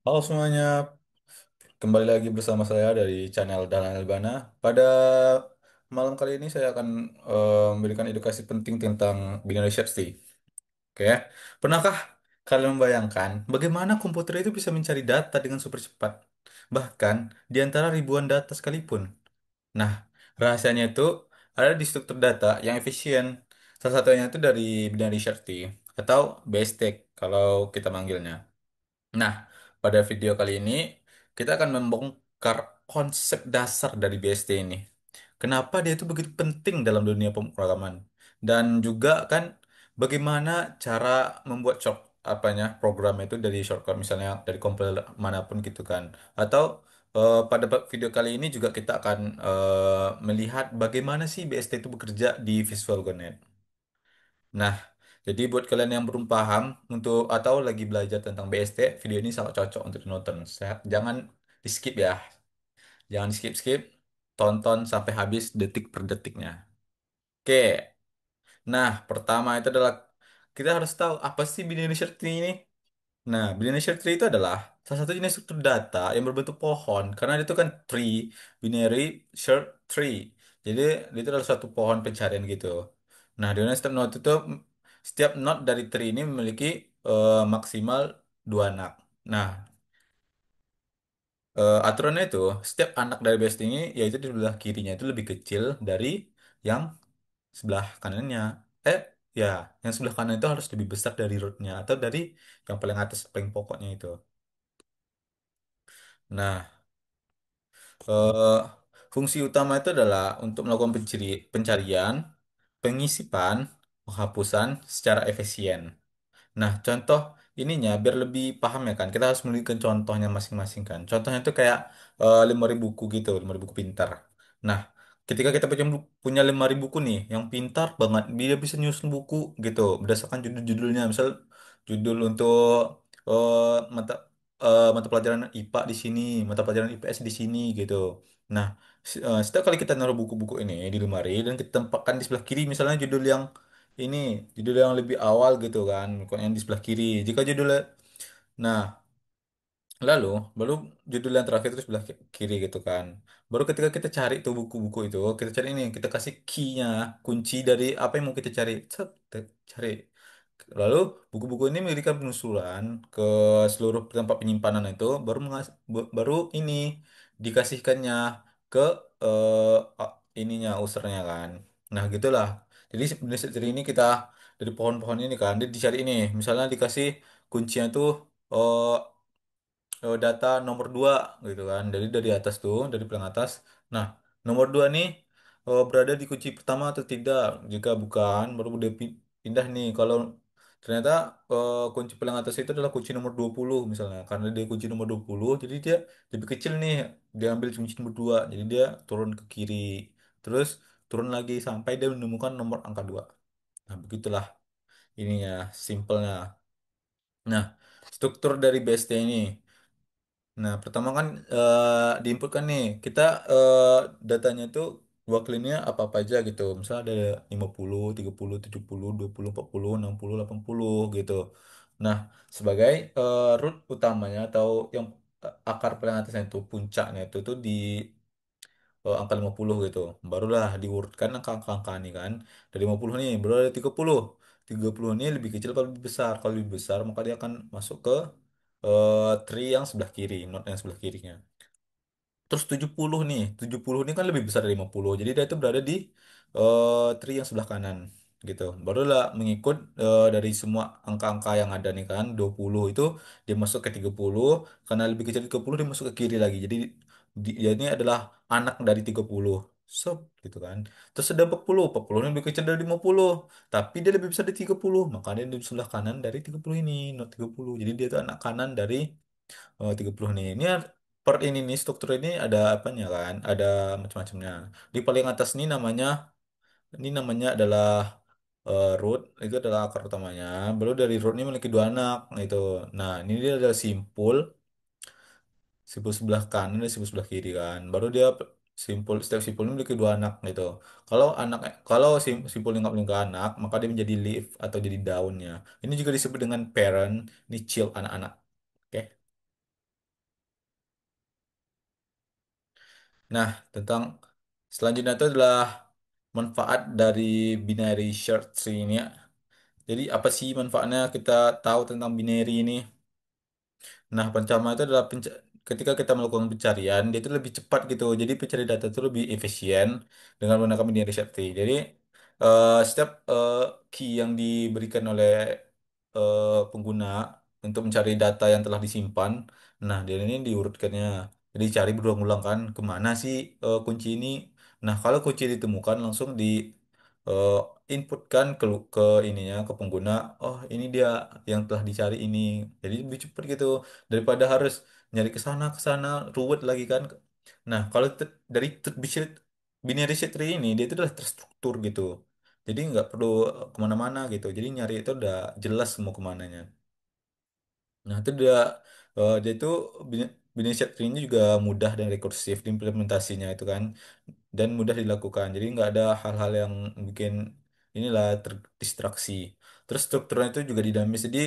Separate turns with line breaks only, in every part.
Halo semuanya, kembali lagi bersama saya dari channel Dalan Albana. Pada malam kali ini saya akan memberikan edukasi penting tentang binary search tree. Oke, pernahkah kalian membayangkan bagaimana komputer itu bisa mencari data dengan super cepat? Bahkan di antara ribuan data sekalipun. Nah, rahasianya itu ada di struktur data yang efisien. Salah satunya itu dari binary search tree atau BST kalau kita manggilnya. Nah, pada video kali ini kita akan membongkar konsep dasar dari BSD ini. Kenapa dia itu begitu penting dalam dunia pemrograman? Dan juga kan bagaimana cara membuat program itu dari shortcut misalnya dari kompiler manapun gitu kan. Atau pada video kali ini juga kita akan melihat bagaimana sih BSD itu bekerja di Visual Connect. Nah, jadi buat kalian yang belum paham untuk atau lagi belajar tentang BST, video ini sangat cocok untuk ditonton. Jangan di skip ya, jangan di skip-skip, tonton sampai habis detik per detiknya. Oke, nah pertama itu adalah kita harus tahu apa sih binary search tree ini. Nah, binary search tree itu adalah salah satu jenis struktur data yang berbentuk pohon karena itu kan tree, binary search tree. Jadi itu adalah suatu pohon pencarian gitu. Nah, di mana setiap node dari tree ini memiliki maksimal dua anak. Nah, aturannya itu setiap anak dari base ini yaitu di sebelah kirinya itu lebih kecil dari yang sebelah kanannya. Eh, ya, yang sebelah kanan itu harus lebih besar dari rootnya atau dari yang paling atas paling pokoknya itu. Nah, Eh, fungsi utama itu adalah untuk melakukan pencarian, pengisipan, penghapusan secara efisien. Nah, contoh ininya biar lebih paham ya kan, kita harus memberikan contohnya masing-masing kan. Contohnya itu kayak 5.000 buku gitu, 5.000 buku pintar. Nah, ketika kita punya 5.000 buku nih, yang pintar banget, dia bisa nyusun buku gitu, berdasarkan judul-judulnya. Misal judul untuk eh, mata mata pelajaran IPA di sini, mata pelajaran IPS di sini gitu. Nah, setiap kali kita naruh buku-buku ini di lemari dan kita tempatkan di sebelah kiri, misalnya judul yang ini judul yang lebih awal gitu kan, kok yang di sebelah kiri. Jika judulnya, nah lalu baru judul yang terakhir itu sebelah kiri gitu kan. Baru ketika kita cari tuh buku-buku itu, kita cari ini, kita kasih key-nya, kunci dari apa yang mau kita cari. Set, cari. Lalu buku-buku ini memberikan penelusuran ke seluruh tempat penyimpanan itu, baru ini dikasihkannya ke ininya usernya kan. Nah gitulah. Jadi sebenarnya dari ini kita dari pohon-pohon ini kan, dia dicari ini, misalnya dikasih kuncinya tuh eh, data nomor 2 gitu kan, dari atas tuh, dari paling atas. Nah nomor 2 nih berada di kunci pertama atau tidak. Jika bukan baru dia pindah nih. Kalau ternyata kunci paling atas itu adalah kunci nomor 20 misalnya, karena dia kunci nomor 20 jadi dia lebih kecil nih, dia ambil kunci nomor 2 jadi dia turun ke kiri, terus turun lagi sampai dia menemukan nomor angka 2. Nah begitulah ininya, simpelnya. Nah, struktur dari BST ini. Nah, pertama kan diinput kan nih, kita eh, datanya itu wakilnya apa-apa aja gitu. Misalnya ada 50, 30, 70, 20, 40, 60, 80 gitu. Nah, sebagai root utamanya atau yang akar paling atasnya itu puncaknya itu tuh di angka 50 gitu. Barulah diurutkan angka-angka ini kan. Dari 50 nih, baru ada 30. 30 ini lebih kecil atau lebih besar. Kalau lebih besar, maka dia akan masuk ke tree yang sebelah kiri, node yang sebelah kirinya. Terus 70 nih, 70 ini kan lebih besar dari 50. Jadi dia itu berada di tree yang sebelah kanan gitu. Barulah mengikut dari semua angka-angka yang ada nih kan, 20 itu dia masuk ke 30, karena lebih kecil 30 dia masuk ke kiri lagi. Jadi dia ini adalah anak dari 30. Sob gitu kan. Terus ada 40, 40 ini lebih kecil dari 50, tapi dia lebih besar dari 30. Maka dia di sebelah kanan dari 30 ini, not 30. Jadi dia itu anak kanan dari 30 nih. Per ini nih struktur ini ada apanya kan? Ada macam-macamnya. Di paling atas ini namanya adalah root, itu adalah akar utamanya. Baru dari root ini memiliki dua anak gitu. Nah, ini dia adalah simpul sebelah kanan dan simpul sebelah kiri kan. Baru dia setiap simpul ini memiliki dua anak gitu. Kalau simpul ini nggak memiliki anak, maka dia menjadi leaf atau jadi daunnya. Ini juga disebut dengan parent, ini child anak-anak. Oke. Nah, tentang selanjutnya itu adalah manfaat dari binary search tree ini ya. Jadi apa sih manfaatnya kita tahu tentang binary ini? Nah, pertama itu adalah ketika kita melakukan pencarian, dia itu lebih cepat gitu. Jadi pencari data itu lebih efisien dengan menggunakan binary search tree. Jadi setiap key yang diberikan oleh pengguna untuk mencari data yang telah disimpan, nah dia ini diurutkannya. Jadi cari berulang-ulang kan kemana sih kunci ini. Nah, kalau kunci ditemukan langsung di eh, inputkan ke ininya ke pengguna. Oh, ini dia yang telah dicari ini. Jadi lebih cepat gitu daripada harus nyari ke sana ruwet lagi kan. Nah, kalau dari binary search tree ini dia itu udah terstruktur gitu. Jadi nggak perlu kemana-mana gitu. Jadi nyari itu udah jelas mau kemananya. Nah, itu dia itu binary search tree ini juga mudah dan rekursif di implementasinya itu kan dan mudah dilakukan. Jadi nggak ada hal-hal yang bikin inilah terdistraksi. Terus strukturnya itu juga dinamis. Jadi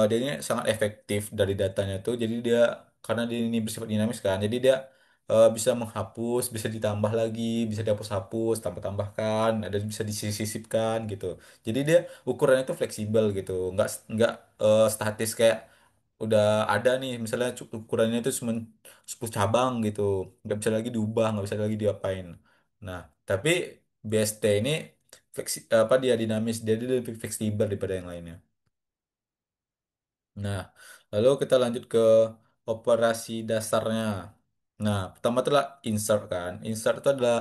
dia ini sangat efektif dari datanya tuh. Jadi dia karena dia ini bersifat dinamis kan. Jadi dia bisa menghapus, bisa ditambah lagi, bisa dihapus-hapus, tambah-tambahkan, ada bisa disisipkan gitu. Jadi dia ukurannya itu fleksibel gitu, nggak statis kayak udah ada nih misalnya ukurannya itu cuma 10 cabang gitu nggak bisa lagi diubah nggak bisa lagi diapain nah tapi BST ini apa dia dinamis dia lebih fleksibel daripada yang lainnya. Nah, lalu kita lanjut ke operasi dasarnya. Nah, pertama itulah insert kan. Insert itu adalah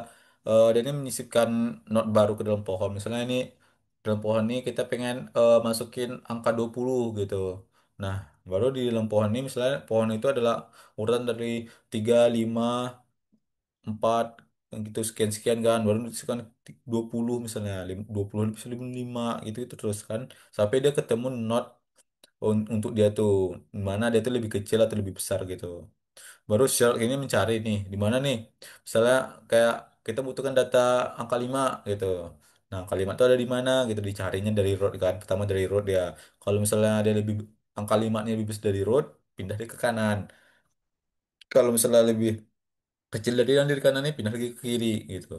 dia ini menyisipkan not baru ke dalam pohon. Misalnya ini dalam pohon ini kita pengen masukin angka 20 gitu. Nah, baru di dalam pohon ini misalnya pohon itu adalah urutan dari 3 5 4 yang gitu sekian-sekian kan. Baru disisipkan 20 misalnya 20 bisa 5 gitu, itu terus kan sampai dia ketemu not untuk dia tuh mana dia tuh lebih kecil atau lebih besar gitu. Baru Sherlock ini mencari nih di mana nih. Misalnya kayak kita butuhkan data angka 5 gitu. Nah, angka 5 itu ada di mana gitu dicarinya dari root kan. Pertama dari root dia. Kalau misalnya dia lebih angka 5 nya lebih besar dari root, pindah dia ke kanan. Kalau misalnya lebih kecil dari yang dari kanan ini pindah lagi ke kiri gitu.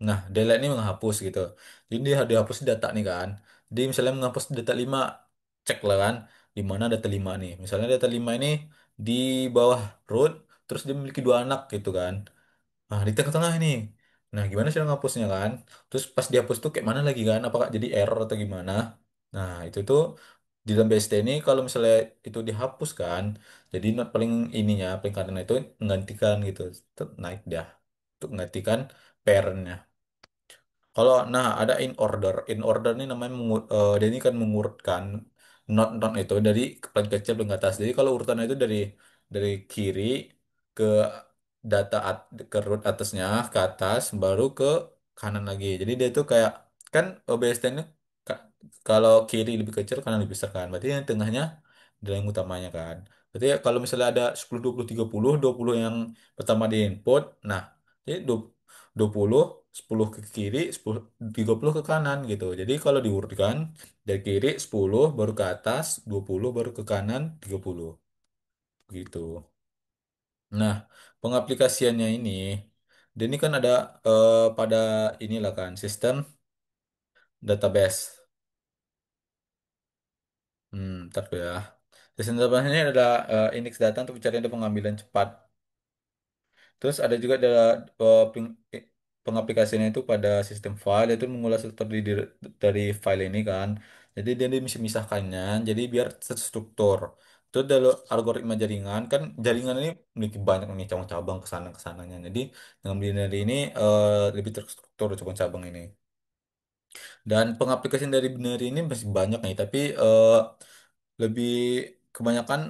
Nah, delete ini menghapus gitu. Jadi dia dihapus data nih kan. Jadi misalnya menghapus data 5 cek lah kan. Di mana data 5 nih. Misalnya data 5 ini di bawah root, terus dia memiliki dua anak gitu kan. Nah, di tengah-tengah ini. Nah, gimana sih menghapusnya kan? Terus pas dihapus tuh kayak mana lagi kan? Apakah jadi error atau gimana? Nah, itu tuh di dalam BST ini kalau misalnya itu dihapus kan, jadi not paling ininya, paling kanan itu menggantikan gitu. Tetap naik dah. Untuk menggantikan parentnya. Kalau nah ada in order. In order ini namanya dia ini kan mengurutkan not itu dari paling kecil paling ke atas. Jadi kalau urutannya itu dari kiri ke ke root atasnya ke atas baru ke kanan lagi. Jadi dia itu kayak kan OBST ini ka- kalau kiri lebih kecil kanan lebih besar kan. Berarti yang tengahnya adalah yang utamanya kan. Berarti ya kalau misalnya ada 10 20 30 20 yang pertama di input. Nah, jadi 20 10 ke kiri, 10 30 ke kanan gitu. Jadi kalau diurutkan dari kiri 10 baru ke atas, 20 baru ke kanan 30 gitu. Nah, pengaplikasiannya ini dia ini kan ada pada inilah kan sistem database. Ntar tuh ya. Sistem database ini adalah indeks data untuk pencarian dan pengambilan cepat. Terus ada juga ada pengaplikasiannya itu pada sistem file itu mengulas terdiri dari file ini kan. Jadi dia bisa memisahkannya jadi biar terstruktur. Itu adalah algoritma jaringan kan jaringan ini memiliki banyak nih cabang-cabang ke sana ke sananya. Jadi dengan binary ini lebih terstruktur cabang-cabang ini. Dan pengaplikasian dari binary ini masih banyak nih, tapi lebih kebanyakan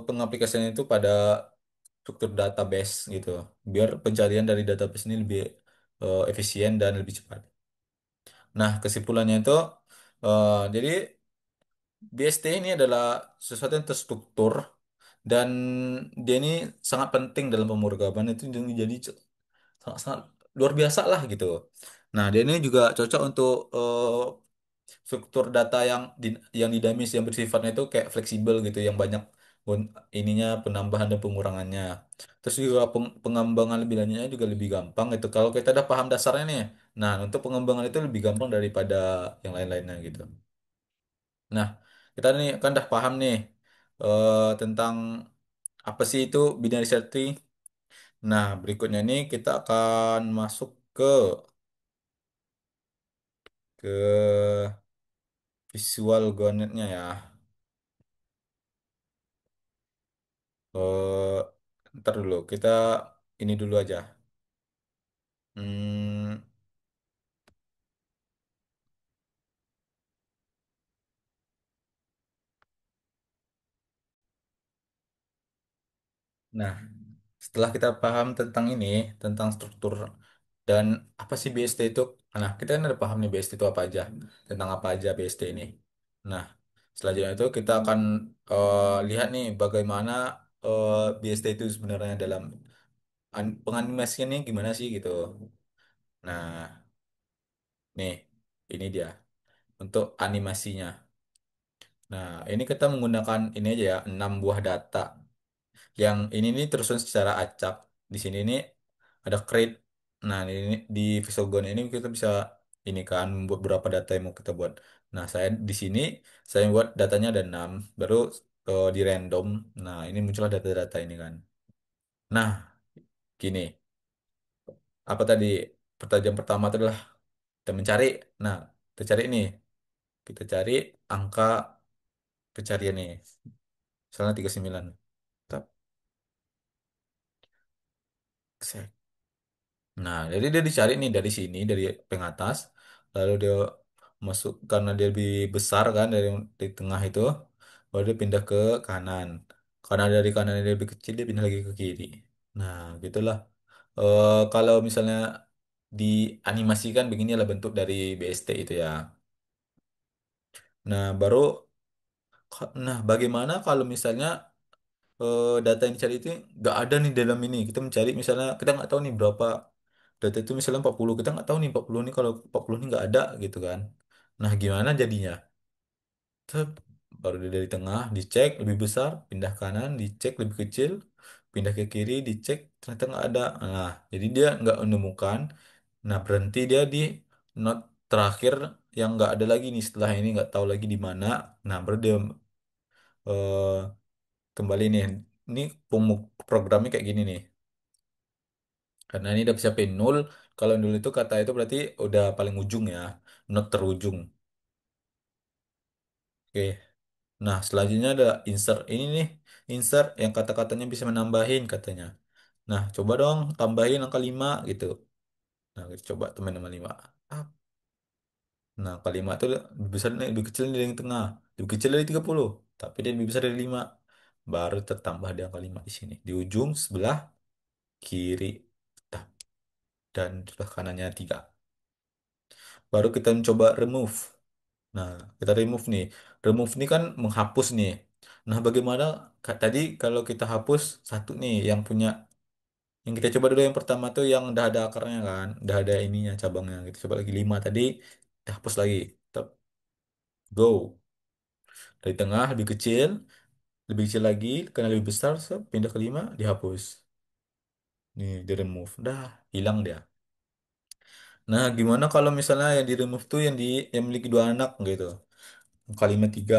pengaplikasiannya itu pada struktur database gitu, biar pencarian dari database ini lebih efisien dan lebih cepat. Nah, kesimpulannya itu, jadi BST ini adalah sesuatu yang terstruktur dan dia ini sangat penting dalam pemrograman itu jadi sangat, sangat luar biasa lah gitu. Nah, dia ini juga cocok untuk struktur data yang dinamis yang bersifatnya itu kayak fleksibel gitu, yang banyak ininya penambahan dan pengurangannya. Terus juga pengembangan lebih lanjutnya juga lebih gampang itu. Kalau kita udah paham dasarnya nih, nah untuk pengembangan itu lebih gampang daripada yang lain-lainnya gitu. Nah, kita nih kan udah paham nih tentang apa sih itu binary searching. Nah, berikutnya nih kita akan masuk ke visual GoNet-nya ya. Eh, ntar dulu, kita ini dulu aja. Hmm, nah, setelah kita paham tentang ini, tentang struktur dan apa sih BST itu? Nah, kita kan udah paham nih BST itu apa aja, tentang apa aja BST ini. Nah, selanjutnya itu kita akan lihat nih bagaimana BST itu sebenarnya dalam penganimasiannya gimana sih gitu. Nah, nih, ini dia untuk animasinya. Nah, ini kita menggunakan ini aja ya, 6 buah data. Yang ini nih tersusun secara acak. Di sini nih ada crate. Nah, ini di Visual Gun ini kita bisa ini kan membuat beberapa data yang mau kita buat. Nah, saya di sini saya buat datanya ada 6, baru di random. Nah, ini muncullah data-data ini kan. Nah, gini. Apa tadi? Pertanyaan pertama itu adalah kita mencari. Nah, kita cari ini. Kita cari angka pencarian nih. Misalnya 39. Tap, cek. Nah, jadi dia dicari nih dari sini, dari pengatas. Lalu dia masuk, karena dia lebih besar kan dari di tengah itu. Baru dia pindah ke kanan. Karena dari kanan dia lebih kecil, dia pindah lagi ke kiri. Nah, gitulah. Kalau misalnya dianimasikan beginilah bentuk dari BST itu ya. Nah, nah bagaimana kalau misalnya data yang dicari itu nggak ada nih dalam ini. Kita mencari misalnya, kita nggak tahu nih berapa data itu misalnya 40. Kita nggak tahu nih 40 nih, kalau 40 ini nggak ada gitu kan. Nah, gimana jadinya? Tep, baru dia dari tengah, dicek lebih besar, pindah kanan, dicek lebih kecil, pindah ke kiri, dicek, ternyata nggak ada. Nah, jadi dia nggak menemukan. Nah, berhenti dia di not terakhir yang nggak ada lagi nih, setelah ini nggak tahu lagi di mana. Nah, baru dia eh, kembali nih. Ini programnya kayak gini nih. Karena ini udah siapin nol. Kalau nol itu kata itu berarti udah paling ujung ya. Not terujung. Oke. Nah, selanjutnya ada insert. Ini nih, insert yang kata-katanya bisa menambahin katanya. Nah, coba dong tambahin angka 5 gitu. Nah, kita coba teman nama 5. Nah, angka 5 itu lebih besar, lebih kecil dari yang tengah. Lebih kecil dari 30. Tapi dia lebih besar dari 5. Baru tertambah di angka 5 di sini. Di ujung sebelah kiri. Nah, dan sebelah kanannya 3. Baru kita mencoba remove. Nah, kita remove nih. Remove nih kan menghapus nih. Nah, bagaimana tadi kalau kita hapus satu nih yang punya, yang kita coba dulu yang pertama tuh yang udah ada akarnya kan, udah ada ininya cabangnya. Kita coba lagi 5 tadi, kita hapus lagi. Tetap go. Dari tengah lebih kecil lagi, karena lebih besar, pindah ke 5, dihapus. Nih, di remove. Dah, hilang dia. Nah, gimana kalau misalnya yang di remove tuh yang memiliki 2 anak gitu. Kalimat 3,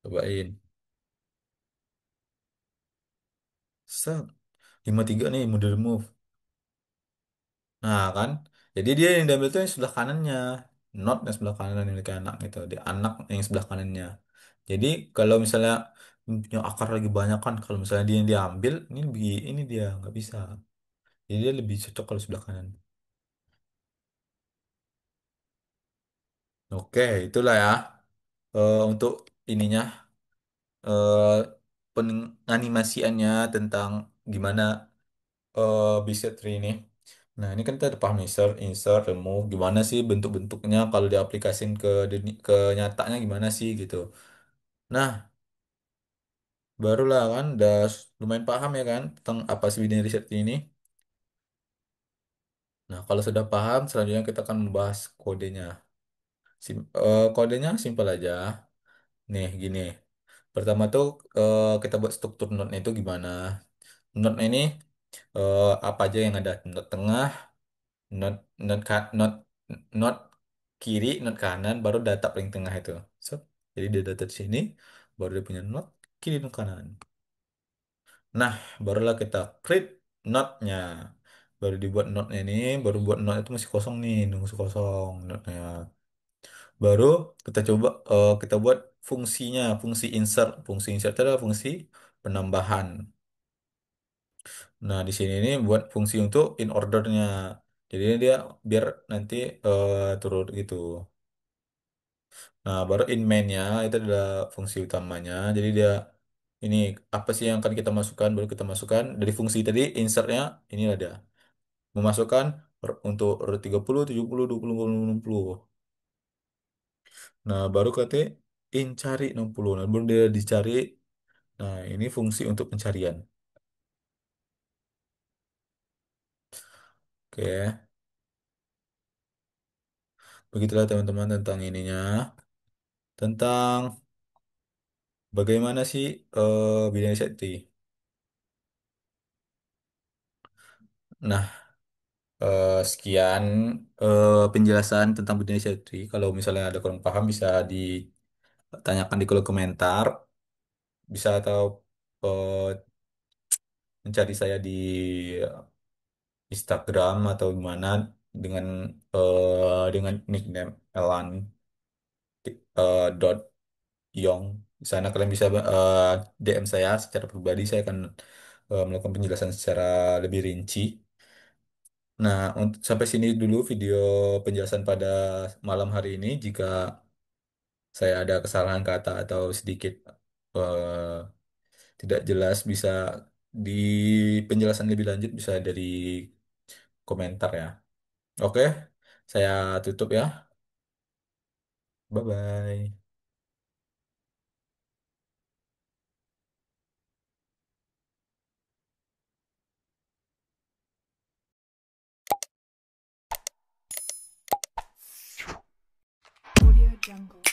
cobain. Set. 53 nih mau di remove. Nah kan, jadi dia yang diambil tuh yang sebelah kanannya, not yang sebelah kanan yang milik anak gitu, dia anak yang sebelah kanannya. Jadi kalau misalnya punya akar lagi banyak kan, kalau misalnya dia yang diambil, ini dia nggak bisa. Jadi dia lebih cocok kalau sebelah kanan. Oke, itulah ya untuk ininya eh penganimasiannya tentang gimana bisa tree ini. Nah, ini kan kita udah paham insert, insert, remove, gimana sih bentuk-bentuknya kalau diaplikasin ke nyatanya gimana sih gitu. Nah, barulah kan udah lumayan paham ya kan tentang apa sih binary search ini. Nah, kalau sudah paham, selanjutnya kita akan membahas kodenya. Kodenya simpel aja. Nih, gini. Pertama tuh kita buat struktur notnya itu gimana? Not ini apa aja yang ada? Not tengah, not not not kiri, not kanan, baru data paling tengah itu. So, jadi dia data di sini, baru dia punya not kiri dan kanan. Nah, barulah kita create notnya. Baru dibuat notnya ini, baru buat not itu masih kosong nih, nunggu kosong notnya. Baru kita coba kita buat fungsinya, fungsi insert. Fungsi insert itu adalah fungsi penambahan. Nah, di sini ini buat fungsi untuk in ordernya. Jadi ini dia biar nanti turun gitu. Nah, baru in main-nya itu adalah fungsi utamanya. Jadi dia ini apa sih yang akan kita masukkan? Baru kita masukkan dari fungsi tadi insertnya ini ada memasukkan untuk row 30, 70, 20, 60. Nah, baru katanya in cari 60. Nah, baru dia dicari. Nah, ini fungsi untuk pencarian. Oke, begitulah teman-teman tentang ininya. Tentang bagaimana sih bidang safety. Nah, sekian penjelasan tentang bidang safety. Kalau misalnya ada kurang paham bisa ditanyakan di kolom komentar. Bisa atau mencari saya di Instagram atau gimana dengan dengan nickname Elan dot Yong. Di sana kalian bisa DM saya secara pribadi. Saya akan melakukan penjelasan secara lebih rinci. Nah, untuk sampai sini dulu video penjelasan pada malam hari ini. Jika saya ada kesalahan kata atau sedikit tidak jelas, bisa di penjelasan lebih lanjut bisa dari komentar ya. Oke, saya tutup ya. Bye bye.
Audio Jungle.